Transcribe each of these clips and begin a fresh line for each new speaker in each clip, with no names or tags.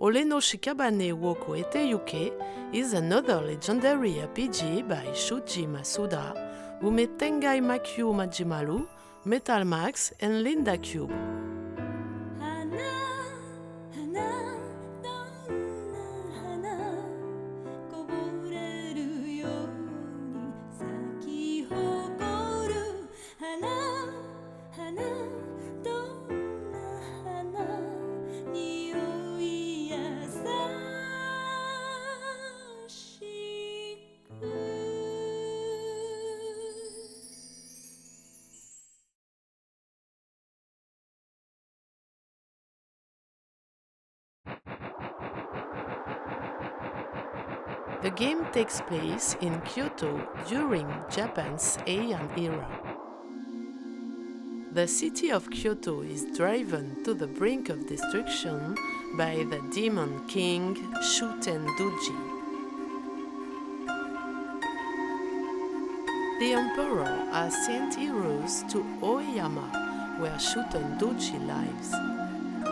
Ole no Shikabane wo Koete Yuke is another legendary RPG by Shuji Masuda, who made Tengai Makyu Majimalu, Metal Max, and Linda Cube. The game takes place in Kyoto during Japan's Heian era. The city of Kyoto is driven to the brink of destruction by the demon king Shuten Doji. The emperor has sent heroes to Oeyama, where Shuten Doji lives.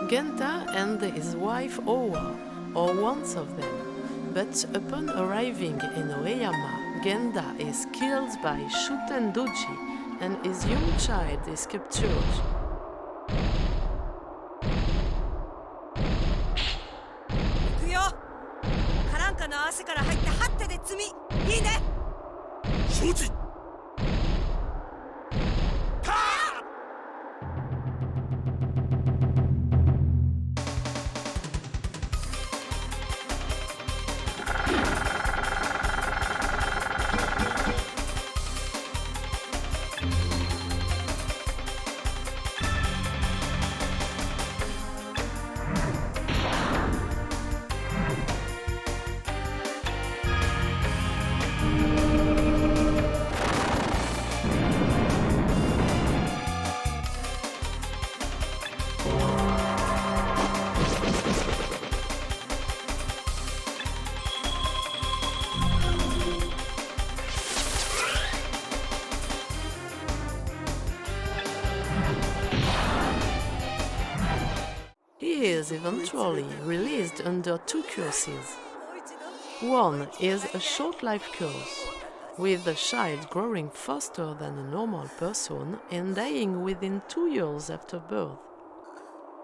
Genta and his wife Owa are one of them. But upon arriving in Oeyama, Genda is killed by Shuten Doji and his young child is captured.
行くよ。カランカの足から入ってハッテで積み、いいね。
承知。
He is eventually released under two curses. One is a short life curse, with the child growing faster than a normal person and dying within 2 years after birth.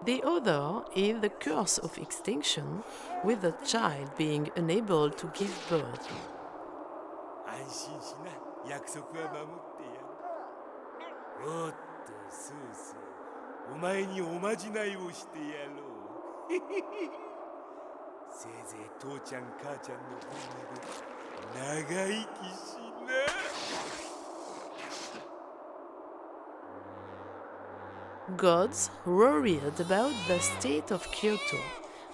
The other is the curse of extinction, with the child being unable to give birth.
安心しな、約束は守ってやる。おっと、そうそう。お前におまじないをしてやろう。せいぜい父ちゃん母ちゃんの分まで長生きしな。
Gods, worried about the state of Kyoto,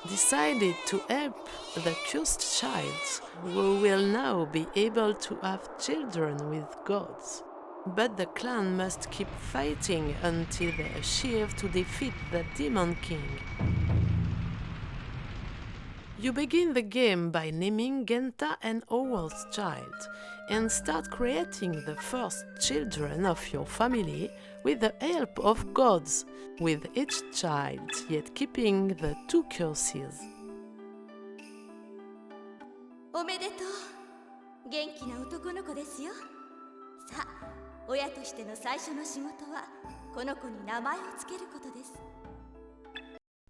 decided to help the cursed child, who will now be able to have children with gods. But the clan must keep fighting until they achieve to defeat the Demon King. You begin the game by naming Genta and Owa's child, and start creating the first children of your family with the help of gods, with each child yet keeping the two curses.
おめでとう。元気な男の子ですよ。さあ、親としての最初の仕事はこの子に名前をつけることです。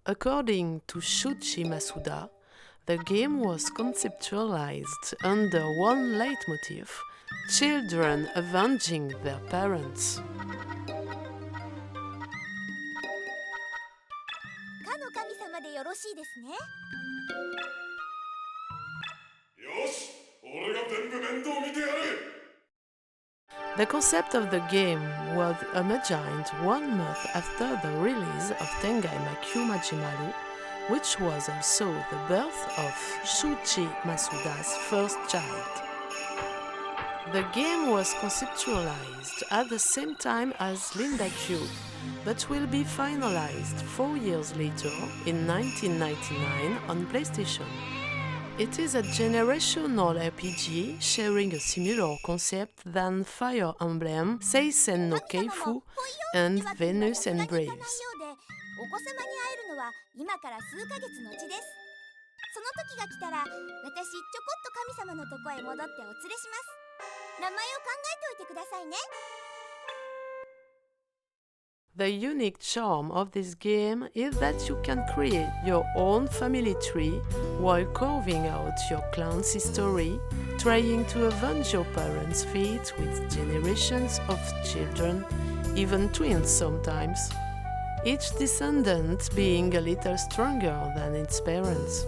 According to Shuji Masuda, the game was conceptualized under one leitmotif: children avenging their parents.
かの神様でよろしいですね。
よし、俺が全部面倒見てやる。
The concept of the game was imagined 1 month after the release of Tengai Makyu Majimaru, which was also the birth of Shuji Masuda's first child. The game was conceptualized at the same time as Linda Cube, but will be finalized 4 years later in 1999 on PlayStation. It is a generational RPG sharing a similar concept than Fire Emblem, Seisen no Keifu, and Venus and Braves.
お子様に会えるのは今から数ヶ月のちです。その時が来たら、私ちょこっと神様のとこへ戻ってお連れします。名前を考えておいてくださいね。
The unique charm of this game is that you can create your own family tree while carving out your clan's history, trying to avenge your parents' fate with generations of children, even twins sometimes, each descendant being a little stronger than its parents.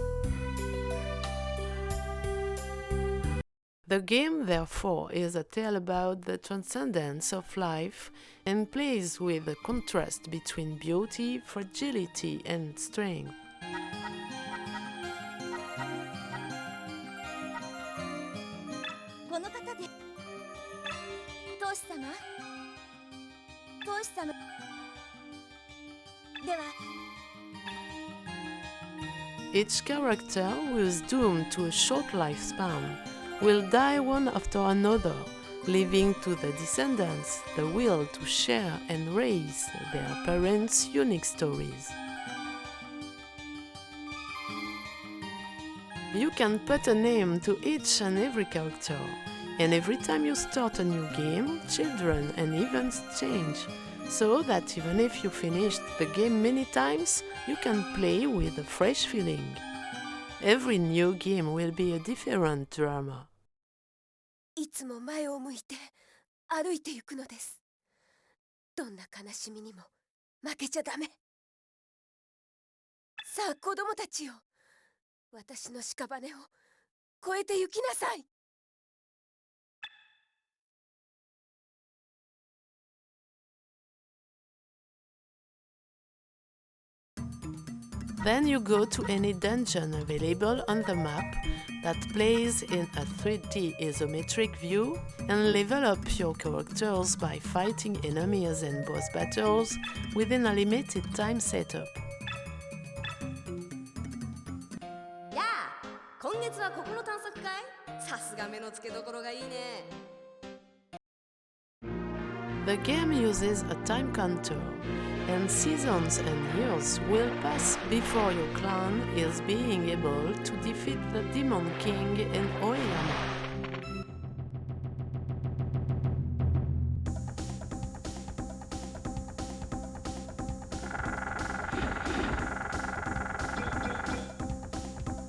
The game, therefore, is a tale about the transcendence of life and plays with the contrast between beauty, fragility, and strength.
この方で、当主様、当主様。では、
Each character who is doomed to a short lifespan will die one after another, leaving to the descendants the will to share and raise their parents' unique stories. You can put a name to each and every character, and every time you start a new game, children and events change, so that even if you finished the game many times, you can play with a fresh feeling. Every new game will be a different drama.
いつも前を向いて歩いていくのです。どんな悲しみにも負けちゃダメ。さあ子供たちよ、私の屍を越えて行きなさい。
Then you go to any dungeon available on the map that plays in a 3D isometric view and level up your characters by fighting enemies and boss battles within a limited time setup.
やあ、今月はここの探索かい？さすが目の付けどころがいいね。
The game uses a time counter, and seasons and years will pass before your clan is being able to defeat the Demon King in Oeyama.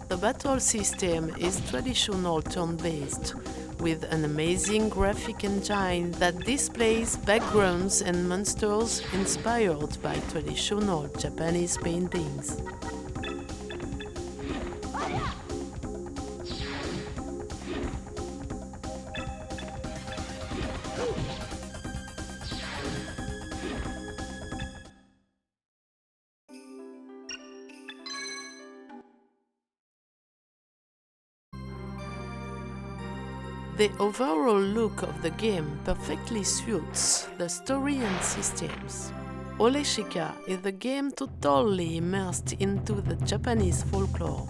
The battle system is traditional turn-based, with an amazing graphic engine that displays backgrounds and monsters inspired by traditional Japanese paintings. The overall look of the game perfectly suits the story and systems. Oleshika is a game totally immersed into the Japanese folklore.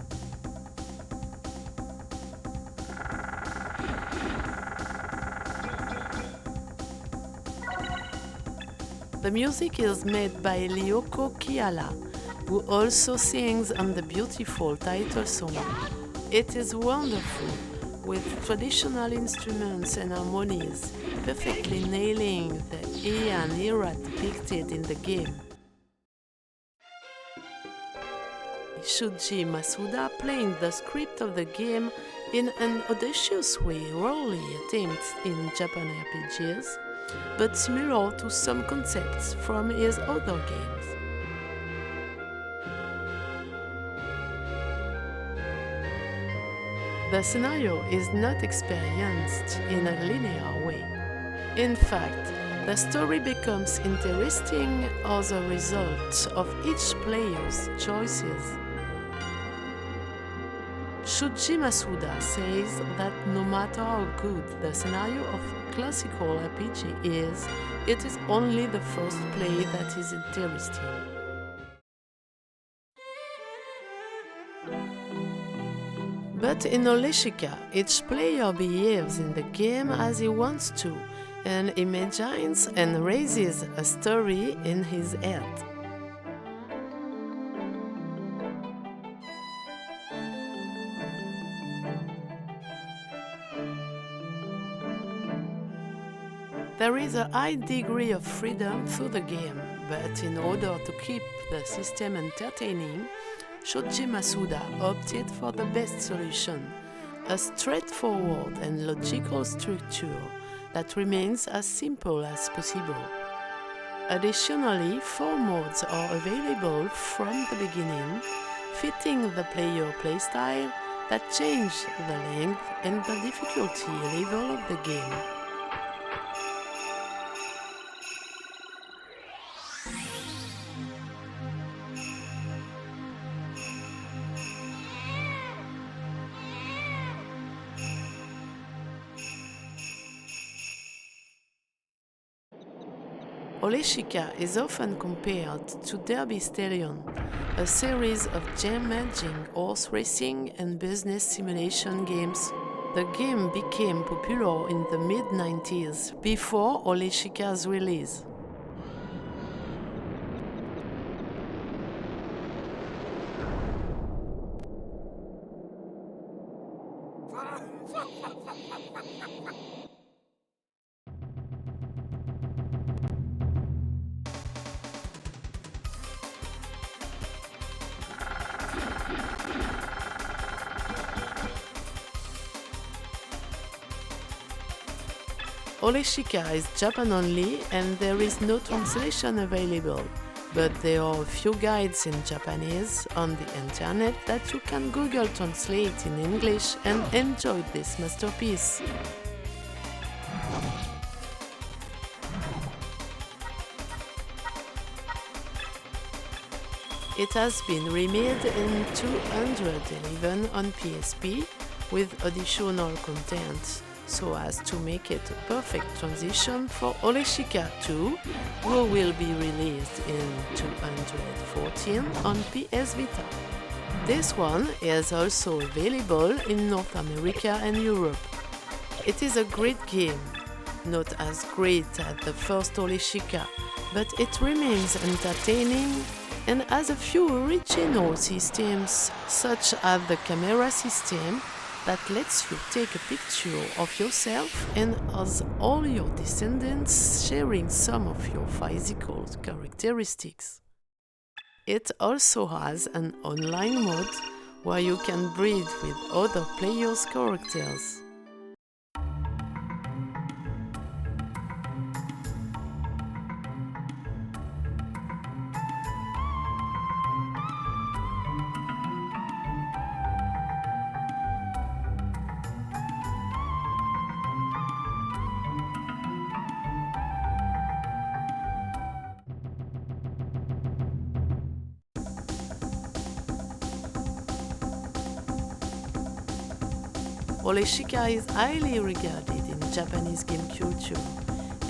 The music is made by Lyoko Kiala, who also sings on the beautiful title song. It is wonderful, with traditional instruments and harmonies, perfectly nailing the Heian era depicted in the game. Shuji Masuda playing the script of the game in an audacious way rarely attempted in Japan RPGs, but similar to some concepts from his other games. The scenario is not experienced in a linear way. In fact, the story becomes interesting as a result of each player's choices. Shuji Masuda says that no matter how good the scenario of a classical RPG is, it is only the first play that is interesting. But in Oleshika, each player behaves in the game as he wants to, and imagines and raises a story in his head. There is a high degree of freedom through the game, but in order to keep the system entertaining, Shoji Masuda opted for the best solution, a straightforward and logical structure that remains as simple as possible. Additionally, 4 modes are available from the beginning, fitting the player playstyle that change the length and the difficulty level of the game. Oleshika is often compared to Derby Stallion, a series of gem-matching, horse racing and business simulation games. The game became popular in the mid-90s, before Oleshika's release. Oleshika is Japan only and there is no translation available, but there are a few guides in Japanese on the internet that you can Google Translate in English and enjoy this masterpiece. It has been remade in 211 on PSP with additional content, so as to make it a perfect transition for Oleshika 2, who will be released in 214 on PS Vita. This one is also available in North America and Europe. It is a great game, not as great as the first Oleshika, but it remains entertaining and has a few original systems, such as the camera system that lets you take a picture of yourself and has all your descendants sharing some of your physical characteristics. It also has an online mode where you can breed with other players' characters. Oleshika is highly regarded in Japanese game culture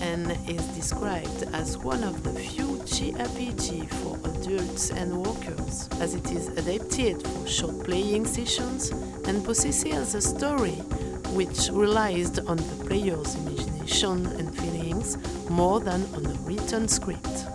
and is described as one of the few JRPG for adults and workers, as it is adapted for short playing sessions and possesses a story which relies on the player's imagination and feelings more than on a written script.